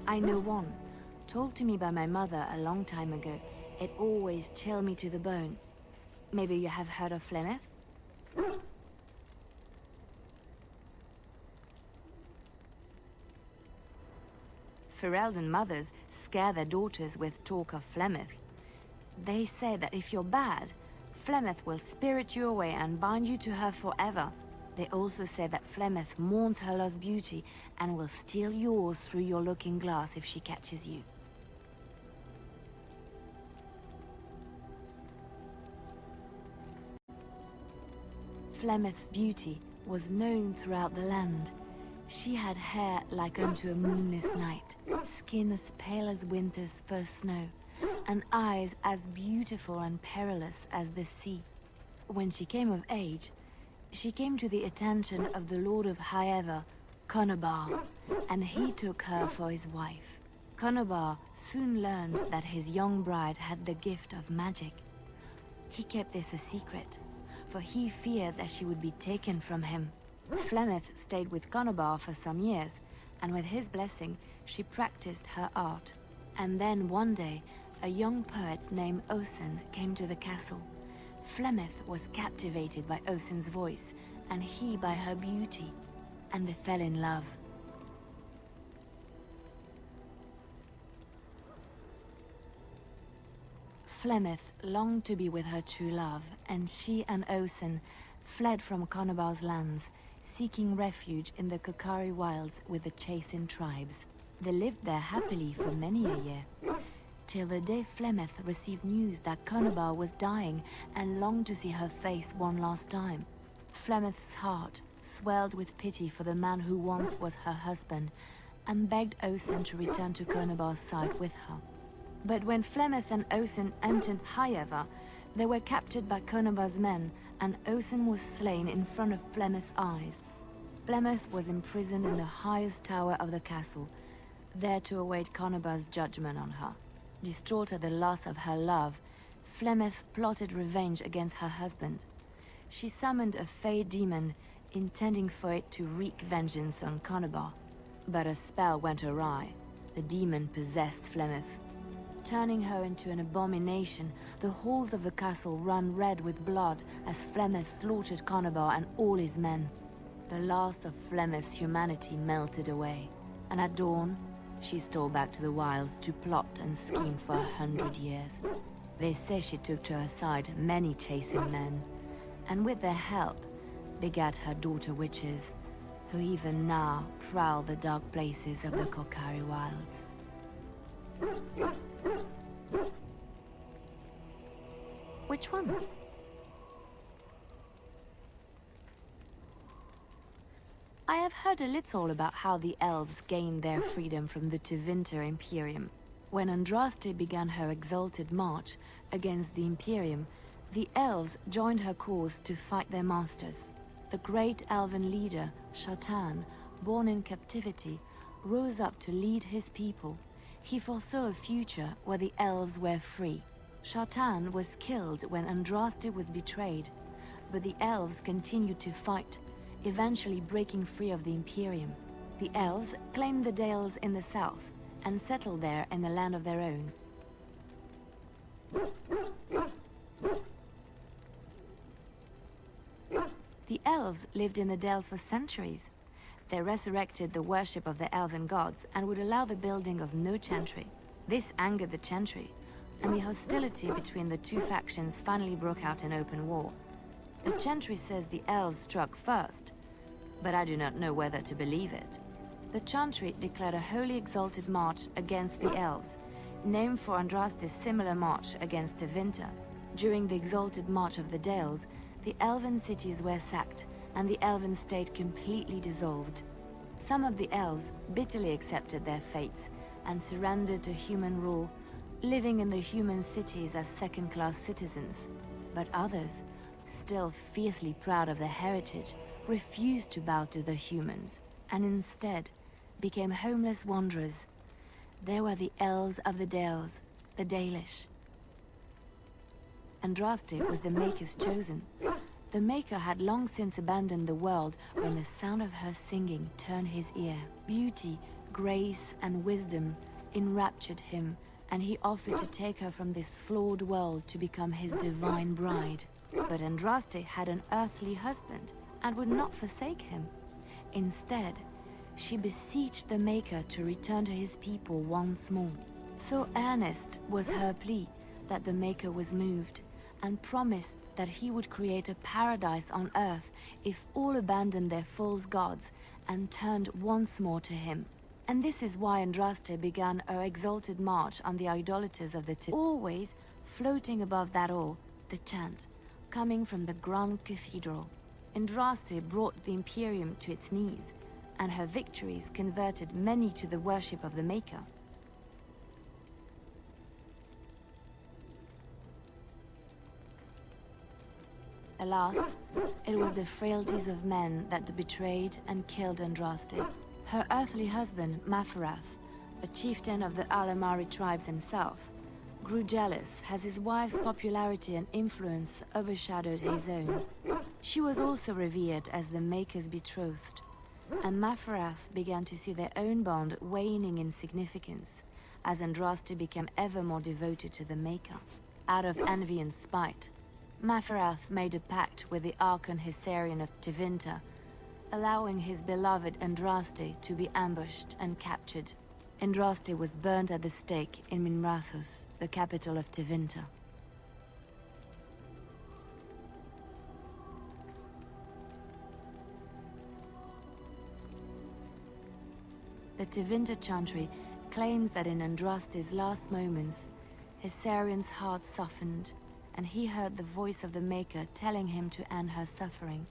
I know one, told to me by my mother a long time ago. It always chilled me to the bone. Maybe you have heard of Flemeth? Ferelden mothers scare their daughters with talk of Flemeth. They say that if you're bad, Flemeth will spirit you away and bind you to her forever. They also say that Flemeth mourns her lost beauty and will steal yours through your looking glass if she catches you. Flemeth's beauty was known throughout the land. She had hair like unto a moonless night, skin as pale as winter's first snow, and eyes as beautiful and perilous as the sea. When she came of age, she came to the attention of the Lord of Highever, Conobar, and he took her for his wife. Conobar soon learned that his young bride had the gift of magic. He kept this a secret, for he feared that she would be taken from him. Flemeth stayed with Conobar for some years, and with his blessing, she practiced her art. And then one day, a young poet named Osen came to the castle. Flemeth was captivated by Osen's voice, and he by her beauty, and they fell in love. Flemeth longed to be with her true love, and she and Osen fled from Conobar's lands, seeking refuge in the Kokari wilds with the Chasing tribes. They lived there happily for many a year, till the day Flemeth received news that Conobar was dying and longed to see her face one last time. Flemeth's heart swelled with pity for the man who once was her husband, and begged Osen to return to Conobar's side with her. But when Flemeth and Osen entered Highever, they were captured by Conobar's men, and Osen was slain in front of Flemeth's eyes. Flemeth was imprisoned in the highest tower of the castle, there to await Conobar's judgment on her. Distraught at the loss of her love, Flemeth plotted revenge against her husband. She summoned a fey demon, intending for it to wreak vengeance on Conobar. But a spell went awry. The demon possessed Flemeth. Turning her into an abomination, the halls of the castle ran red with blood as Flemeth slaughtered Conobar and all his men. The last of Flemeth's humanity melted away, and at dawn, she stole back to the wilds to plot and scheme for 100 years. They say she took to her side many Chasing men, and with their help, begat her daughter witches, who even now prowl the dark places of the Kokari wilds. Which one? I have heard a little about how the elves gained their freedom from the Tevinter Imperium. When Andraste began her exalted march against the Imperium, the elves joined her cause to fight their masters. The great elven leader, Shatan, born in captivity, rose up to lead his people. He foresaw a future where the elves were free. Shatan was killed when Andraste was betrayed, but the elves continued to fight, eventually breaking free of the Imperium. The elves claimed the Dales in the south and settled there in the land of their own. The elves lived in the Dales for centuries. They resurrected the worship of the elven gods and would allow the building of no chantry. This angered the chantry, and the hostility between the two factions finally broke out in open war. The chantry says the elves struck first, but I do not know whether to believe it. The chantry declared a wholly exalted march against the elves, named for Andraste's similar march against Tevinter. During the exalted march of the Dales, the elven cities were sacked, and the elven state completely dissolved. Some of the elves bitterly accepted their fates and surrendered to human rule, living in the human cities as second-class citizens. But others, still fiercely proud of their heritage, refused to bow to the humans, and instead became homeless wanderers. They were the elves of the Dales, the Dalish. Andraste was the Maker's chosen. The Maker had long since abandoned the world when the sound of her singing turned his ear. Beauty, grace, and wisdom enraptured him, and he offered to take her from this flawed world to become his divine bride. But Andraste had an earthly husband and would not forsake him. Instead, she beseeched the Maker to return to his people once more. So earnest was her plea that the Maker was moved, and promised that he would create a paradise on earth if all abandoned their false gods and turned once more to him. And this is why Andraste began her exalted march on the idolaters of the always floating above that all, the chant, coming from the Grand Cathedral. Andraste brought the Imperium to its knees, and her victories converted many to the worship of the Maker. Alas, it was the frailties of men that betrayed and killed Andraste. Her earthly husband, Maferath, a chieftain of the Alamari tribes himself, grew jealous as his wife's popularity and influence overshadowed his own. She was also revered as the Maker's betrothed, and Maferath began to see their own bond waning in significance as Andraste became ever more devoted to the Maker. Out of envy and spite, Maferath made a pact with the Archon Hessarian of Tevinter, allowing his beloved Andraste to be ambushed and captured. Andraste was burned at the stake in Minrathous, the capital of Tevinter. The Tevinter chantry claims that in Andraste's last moments, Hessarian's heart softened, and he heard the voice of the Maker telling him to end her suffering.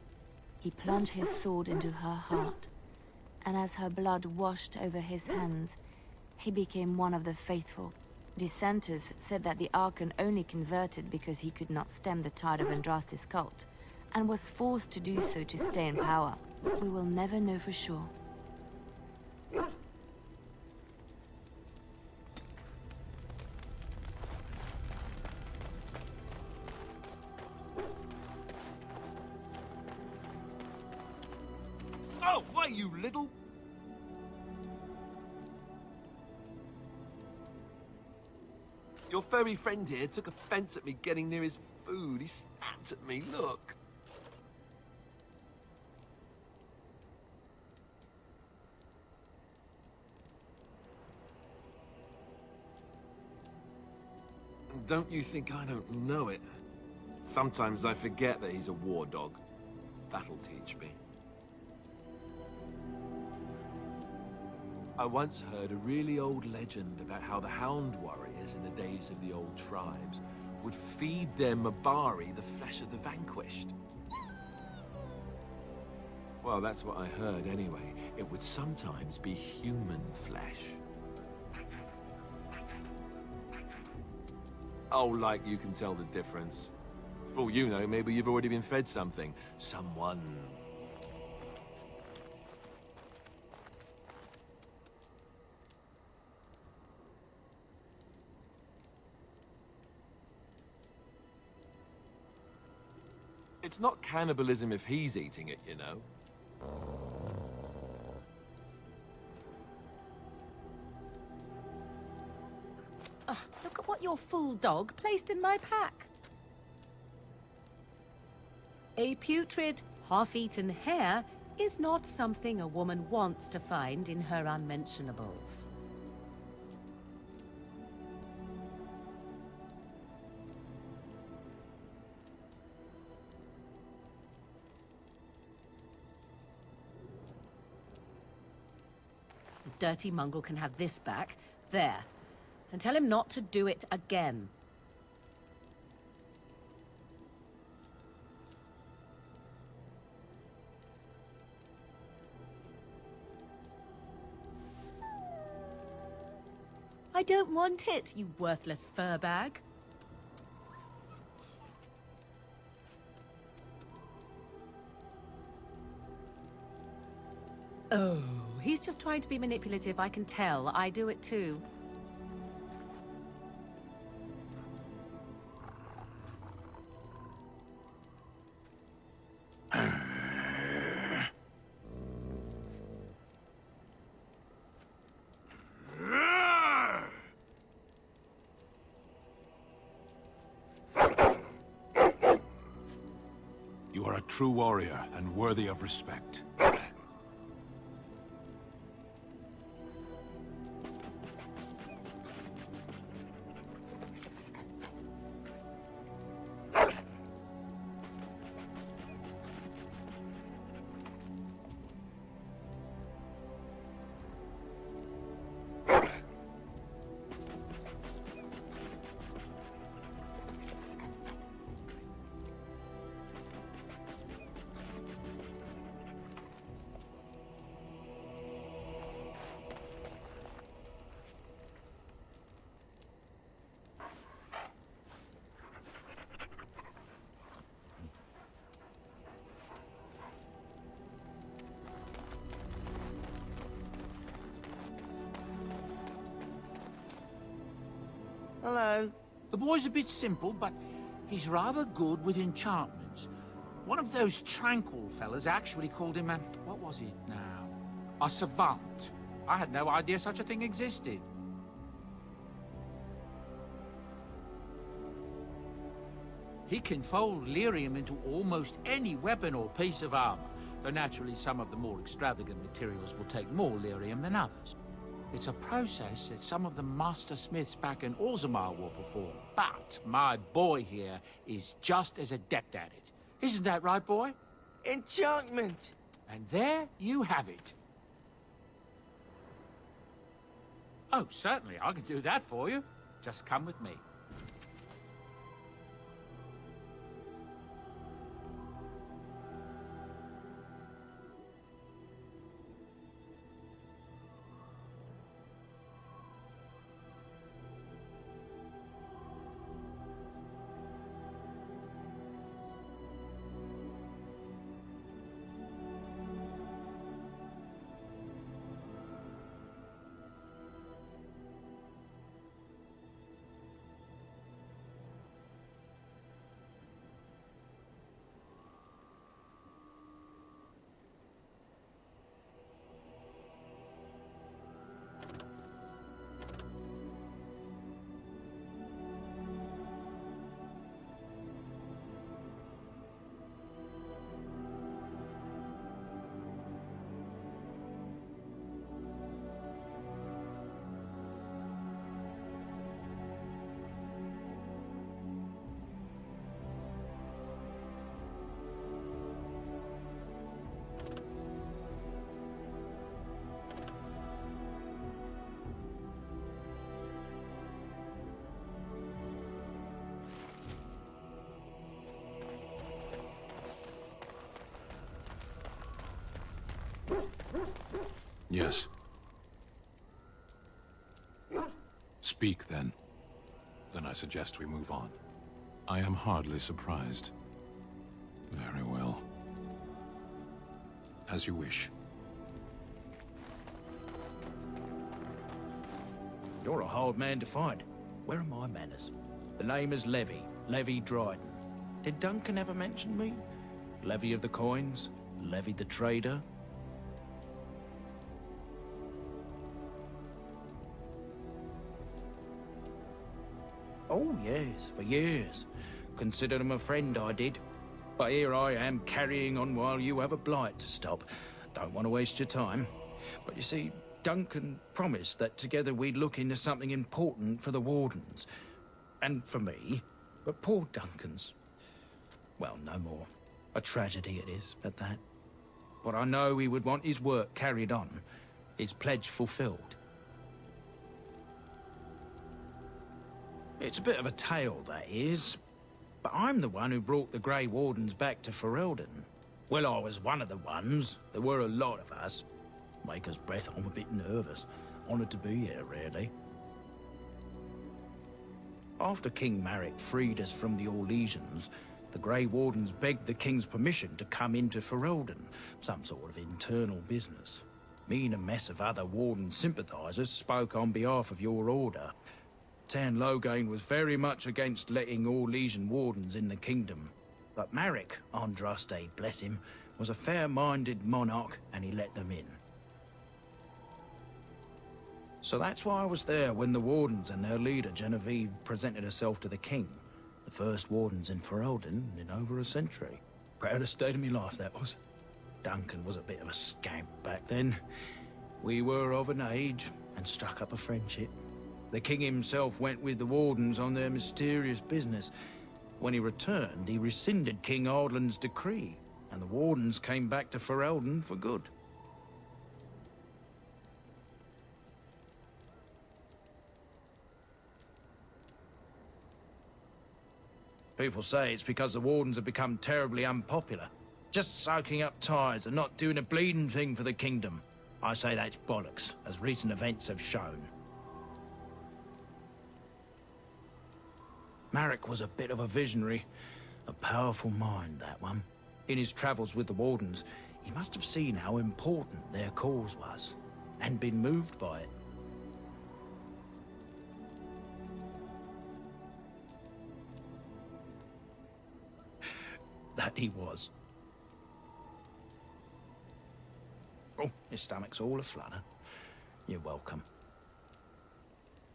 He plunged his sword into her heart, and as her blood washed over his hands, he became one of the faithful. Dissenters said that the Archon only converted because he could not stem the tide of Andraste's cult, and was forced to do so to stay in power. We will never know for sure. Oh, why, you little... Your furry friend here took offense at me getting near his food. He snapped at me, look. Don't you think I don't know it? Sometimes I forget that he's a war dog. That'll teach me. I once heard a really old legend about how the Hound warriors in the days of the old tribes would feed their Mabari the flesh of the vanquished. Well, that's what I heard anyway. It would sometimes be human flesh. Oh, like you can tell the difference. For all you know, maybe you've already been fed something. Someone. It's not cannibalism if he's eating it, you know. Look at what your fool dog placed in my pack. A putrid, half-eaten hare is not something a woman wants to find in her unmentionables. The dirty mongrel can have this back. There. And tell him not to do it again. I don't want it, you worthless fur bag. Oh, he's just trying to be manipulative, I can tell. I do it too. are a true warrior and worthy of respect. Hello. The boy's a bit simple, but he's rather good with enchantments. One of those tranquil fellas actually called him a... what was it now? A savant. I had no idea such a thing existed. He can fold lyrium into almost any weapon or piece of armor, though naturally some of the more extravagant materials will take more lyrium than others. It's a process that some of the master smiths back in Orzammar will perform, but my boy here is just as adept at it. Isn't that right, boy? Enchantment! And there you have it. Oh, certainly, I can do that for you. Just come with me. Yes. Speak, then. Then I suggest we move on. I am hardly surprised. Very well. As you wish. You're a hard man to find. Where are my manners? The name is Levy Dryden. Did Duncan ever mention me? Levy of the coins? Levy the trader? Oh, yes, for years. Considered him a friend, I did. But here I am, carrying on while you have a blight to stop. Don't want to waste your time. But you see, Duncan promised that together we'd look into something important for the Wardens. And for me. But poor Duncan's... well, no more. A tragedy it is, at that. But I know he would want his work carried on. His pledge fulfilled. It's a bit of a tale, that is. But I'm the one who brought the Grey Wardens back to Ferelden. Well, I was one of the ones. There were a lot of us. Maker's breath, I'm a bit nervous. Honoured to be here, really. After King Marek freed us from the Orlesians, the Grey Wardens begged the King's permission to come into Ferelden. Some sort of internal business. Me and a mess of other Warden sympathisers spoke on behalf of your order. Tan Loghain was very much against letting Orlesian Wardens in the kingdom. But Marek, Andraste, bless him, was a fair-minded monarch and he let them in. So that's why I was there when the Wardens and their leader, Genevieve, presented herself to the king. The first Wardens in Ferelden in over a century. Proudest day of my life, that was. Duncan was a bit of a scamp back then. We were of an age and struck up a friendship. The king himself went with the Wardens on their mysterious business. When he returned, he rescinded King Ardland's decree, and the Wardens came back to Ferelden for good. People say it's because the Wardens have become terribly unpopular. Just soaking up ties and not doing a bleeding thing for the kingdom. I say that's bollocks, as recent events have shown. Marek was a bit of a visionary. A powerful mind, that one. In his travels with the Wardens, he must have seen how important their cause was, and been moved by it. That he was. Oh, his stomach's all aflutter. You're welcome.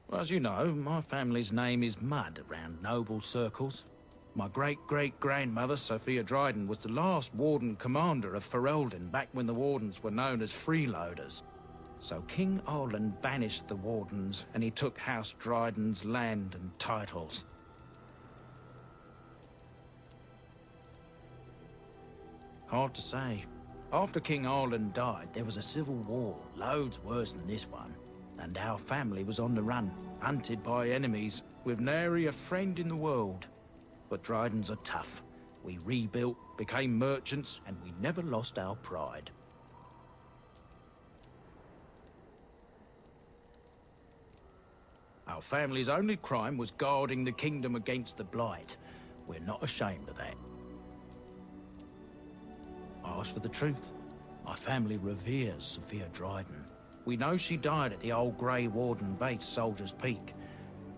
Well, as you know, my family's name is mud around noble circles. My great-great-grandmother, Sophia Dryden, was the last Warden commander of Ferelden back when the Wardens were known as freeloaders. So King Arland banished the Wardens, and he took House Dryden's land and titles. Hard to say. After King Arland died, there was a civil war, loads worse than this one. And our family was on the run, hunted by enemies, with nary a friend in the world. But Drydens are tough. We rebuilt, became merchants, and we never lost our pride. Our family's only crime was guarding the kingdom against the Blight. We're not ashamed of that. I ask for the truth. My family reveres Sophia Dryden. We know she died at the old Grey Warden base, Soldier's Peak.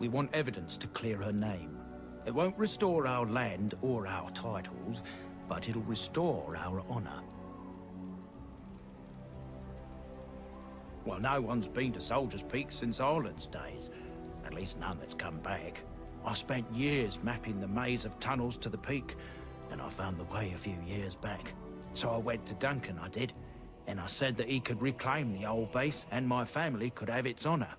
We want evidence to clear her name. It won't restore our land or our titles, but it'll restore our honor. Well, no one's been to Soldier's Peak since Arland's days. At least none that's come back. I spent years mapping the maze of tunnels to the peak, and I found the way a few years back. So I went to Duncan, I did, and I said that he could reclaim the old base and my family could have its honor.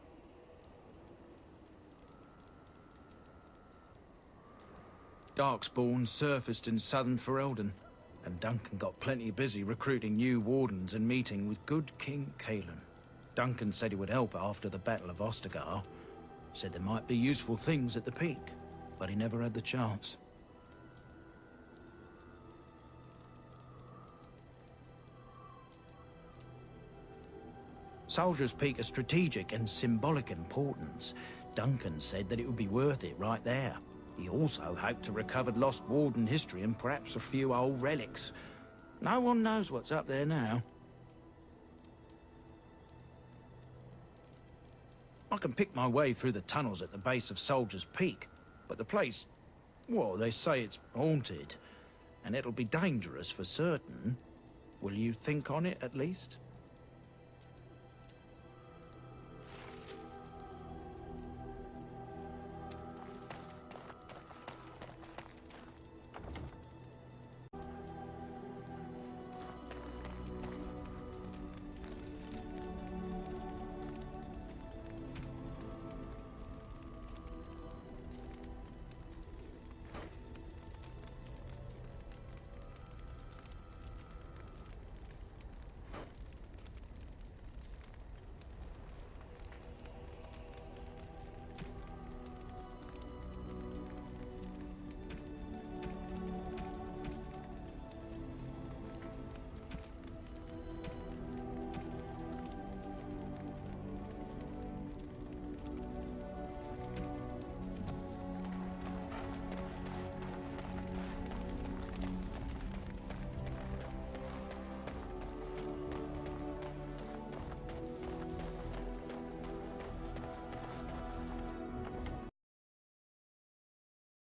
Darkspawn surfaced in southern Ferelden, and Duncan got plenty busy recruiting new Wardens and meeting with good King Cailan. Duncan said he would help after the Battle of Ostagar. Said there might be useful things at the peak, but he never had the chance. Soldier's Peak is strategic and symbolic importance. Duncan said that it would be worth it right there. He also hoped to recover lost Warden history and perhaps a few old relics. No one knows what's up there now. I can pick my way through the tunnels at the base of Soldier's Peak, but the place, well, they say it's haunted, and it'll be dangerous for certain. Will you think on it at least?